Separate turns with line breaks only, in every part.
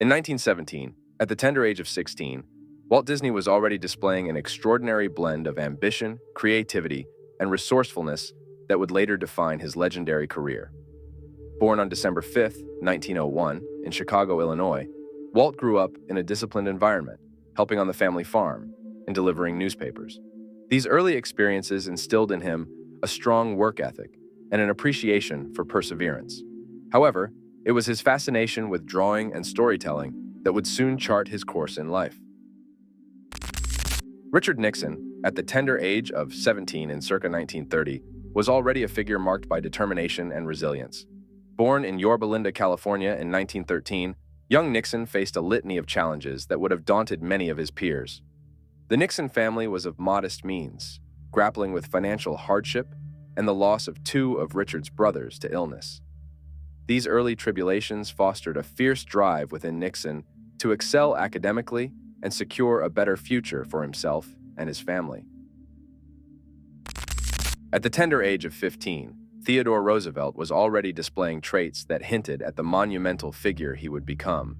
In 1917, at the tender age of 16, Walt Disney was already displaying an extraordinary blend of ambition, creativity, and resourcefulness that would later define his legendary career. Born on December 5, 1901, in Chicago, Illinois, Walt grew up in a disciplined environment, helping on the family farm and delivering newspapers. These early experiences instilled in him a strong work ethic and an appreciation for perseverance. However, it was his fascination with drawing and storytelling that would soon chart his course in life. Richard Nixon, at the tender age of 17 in circa 1930, was already a figure marked by determination and resilience. Born in Yorba Linda, California in 1913, young Nixon faced a litany of challenges that would have daunted many of his peers. The Nixon family was of modest means, grappling with financial hardship and the loss of two of Richard's brothers to illness. These early tribulations fostered a fierce drive within Nixon to excel academically and secure a better future for himself and his family. At the tender age of 15, Theodore Roosevelt was already displaying traits that hinted at the monumental figure he would become.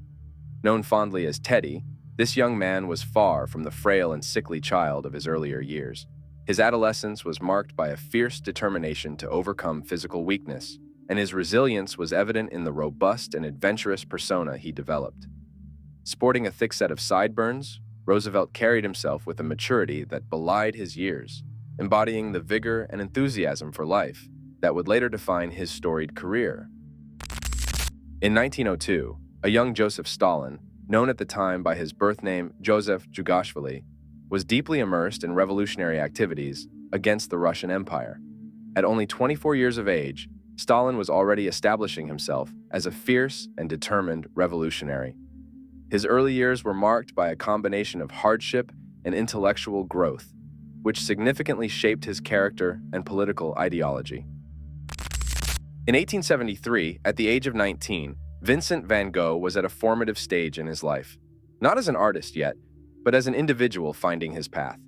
Known fondly as Teddy, this young man was far from the frail and sickly child of his earlier years. His adolescence was marked by a fierce determination to overcome physical weakness, and his resilience was evident in the robust and adventurous persona he developed. Sporting a thick set of sideburns, Roosevelt carried himself with a maturity that belied his years, embodying the vigor and enthusiasm for life that would later define his storied career. In 1902, a young Joseph Stalin, known at the time by his birth name Joseph Jugashvili, was deeply immersed in revolutionary activities against the Russian Empire. At only 24 years of age, Stalin was already establishing himself as a fierce and determined revolutionary. His early years were marked by a combination of hardship and intellectual growth, which significantly shaped his character and political ideology. In 1873, at the age of 19, Vincent Van Gogh was at a formative stage in his life, not as an artist yet, but as an individual finding his path.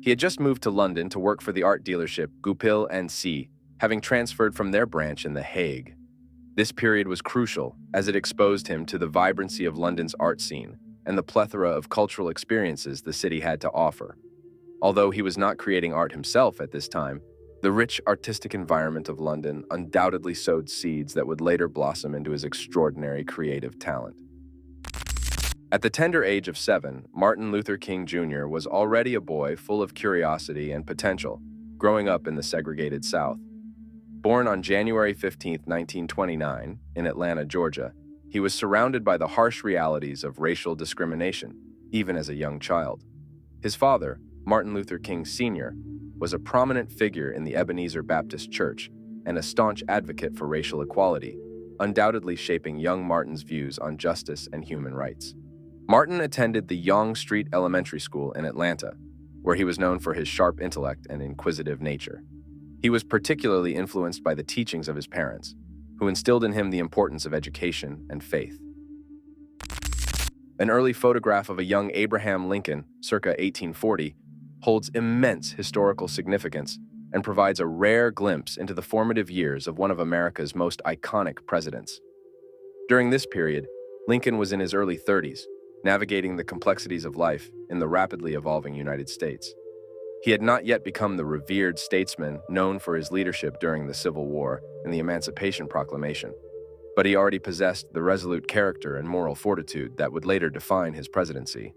He had just moved to London to work for the art dealership Goupil & Cie, having transferred from their branch in The Hague. This period was crucial as it exposed him to the vibrancy of London's art scene and the plethora of cultural experiences the city had to offer. Although he was not creating art himself at this time, the rich artistic environment of London undoubtedly sowed seeds that would later blossom into his extraordinary creative talent. At the tender age of 7, Martin Luther King Jr. was already a boy full of curiosity and potential, growing up in the segregated South. Born on January 15, 1929, in Atlanta, Georgia, he was surrounded by the harsh realities of racial discrimination, even as a young child. His father, Martin Luther King Sr., was a prominent figure in the Ebenezer Baptist Church and a staunch advocate for racial equality, undoubtedly shaping young Martin's views on justice and human rights. Martin attended the Yonge Street Elementary School in Atlanta, where he was known for his sharp intellect and inquisitive nature. He was particularly influenced by the teachings of his parents, who instilled in him the importance of education and faith. An early photograph of a young Abraham Lincoln, circa 1840, holds immense historical significance and provides a rare glimpse into the formative years of one of America's most iconic presidents. During this period, Lincoln was in his early 30s, navigating the complexities of life in the rapidly evolving United States. He had not yet become the revered statesman known for his leadership during the Civil War and the Emancipation Proclamation, but he already possessed the resolute character and moral fortitude that would later define his presidency.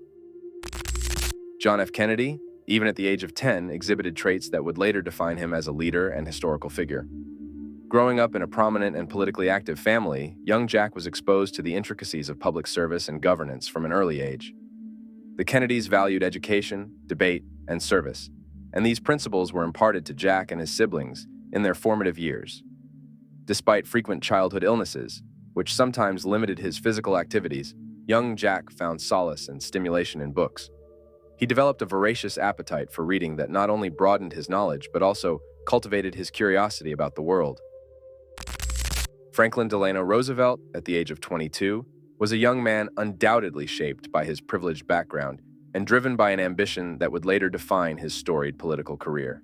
John F. Kennedy, even at the age of 10, exhibited traits that would later define him as a leader and historical figure. Growing up in a prominent and politically active family, young Jack was exposed to the intricacies of public service and governance from an early age. The Kennedys valued education, debate, and service, and these principles were imparted to Jack and his siblings in their formative years. Despite frequent childhood illnesses, which sometimes limited his physical activities, young Jack found solace and stimulation in books. He developed a voracious appetite for reading that not only broadened his knowledge, but also cultivated his curiosity about the world. Franklin Delano Roosevelt, at the age of 22, was a young man undoubtedly shaped by his privileged background and driven by an ambition that would later define his storied political career.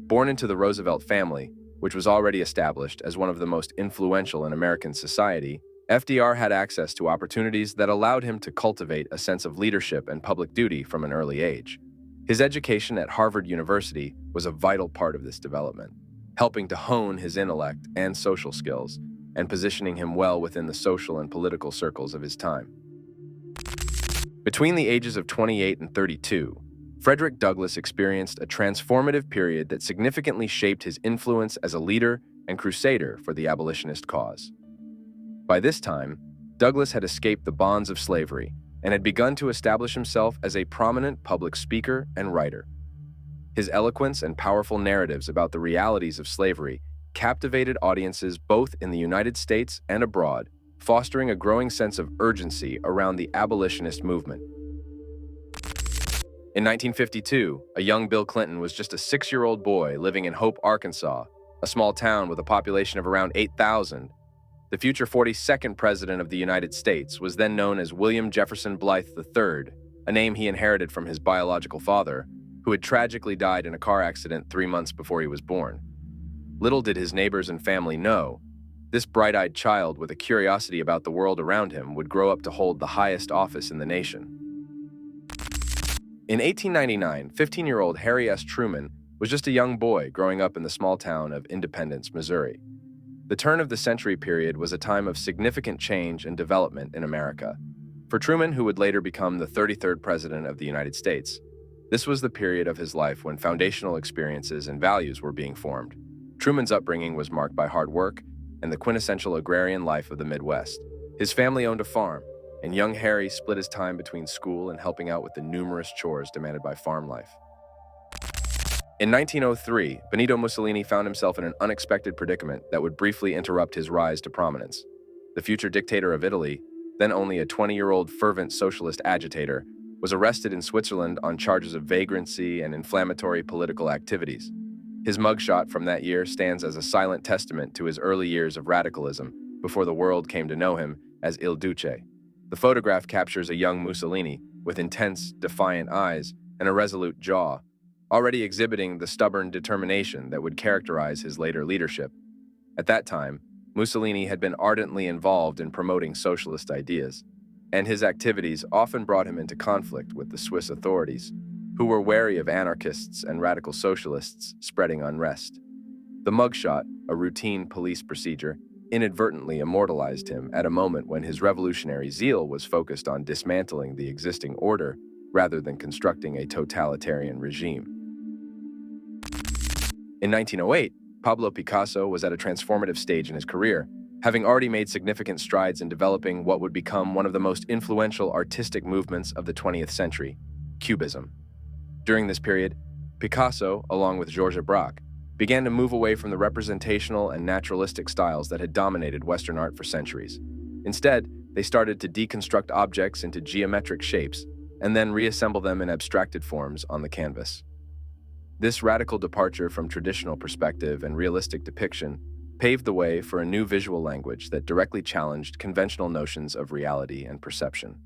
Born into the Roosevelt family, which was already established as one of the most influential in American society, FDR had access to opportunities that allowed him to cultivate a sense of leadership and public duty from an early age. His education at Harvard University was a vital part of this development, helping to hone his intellect and social skills, and positioning him well within the social and political circles of his time. Between the ages of 28 and 32, Frederick Douglass experienced a transformative period that significantly shaped his influence as a leader and crusader for the abolitionist cause. By this time, Douglass had escaped the bonds of slavery and had begun to establish himself as a prominent public speaker and writer. His eloquence and powerful narratives about the realities of slavery captivated audiences both in the United States and abroad, fostering a growing sense of urgency around the abolitionist movement. In 1952, a young Bill Clinton was just a 6-year-old boy living in Hope, Arkansas, a small town with a population of around 8,000. The future 42nd President of the United States was then known as William Jefferson Blythe III, a name he inherited from his biological father, who had tragically died in a car accident 3 months before he was born. Little did his neighbors and family know, this bright-eyed child with a curiosity about the world around him would grow up to hold the highest office in the nation. In 1899, 15-year-old Harry S. Truman was just a young boy growing up in the small town of Independence, Missouri. The turn of the century period was a time of significant change and development in America. For Truman, who would later become the 33rd President of the United States, this was the period of his life when foundational experiences and values were being formed. Truman's upbringing was marked by hard work and the quintessential agrarian life of the Midwest. His family owned a farm, and young Harry split his time between school and helping out with the numerous chores demanded by farm life. In 1903, Benito Mussolini found himself in an unexpected predicament that would briefly interrupt his rise to prominence. The future dictator of Italy, then only a 20-year-old fervent socialist agitator, was arrested in Switzerland on charges of vagrancy and inflammatory political activities. His mugshot from that year stands as a silent testament to his early years of radicalism before the world came to know him as Il Duce. The photograph captures a young Mussolini with intense, defiant eyes and a resolute jaw, already exhibiting the stubborn determination that would characterize his later leadership. At that time, Mussolini had been ardently involved in promoting socialist ideas, and his activities often brought him into conflict with the Swiss authorities, who were wary of anarchists and radical socialists spreading unrest. The mugshot, a routine police procedure, inadvertently immortalized him at a moment when his revolutionary zeal was focused on dismantling the existing order rather than constructing a totalitarian regime. In 1908, Pablo Picasso was at a transformative stage in his career, having already made significant strides in developing what would become one of the most influential artistic movements of the 20th century, Cubism. During this period, Picasso, along with Georges Braque, began to move away from the representational and naturalistic styles that had dominated Western art for centuries. Instead, they started to deconstruct objects into geometric shapes and then reassemble them in abstracted forms on the canvas. This radical departure from traditional perspective and realistic depiction paved the way for a new visual language that directly challenged conventional notions of reality and perception.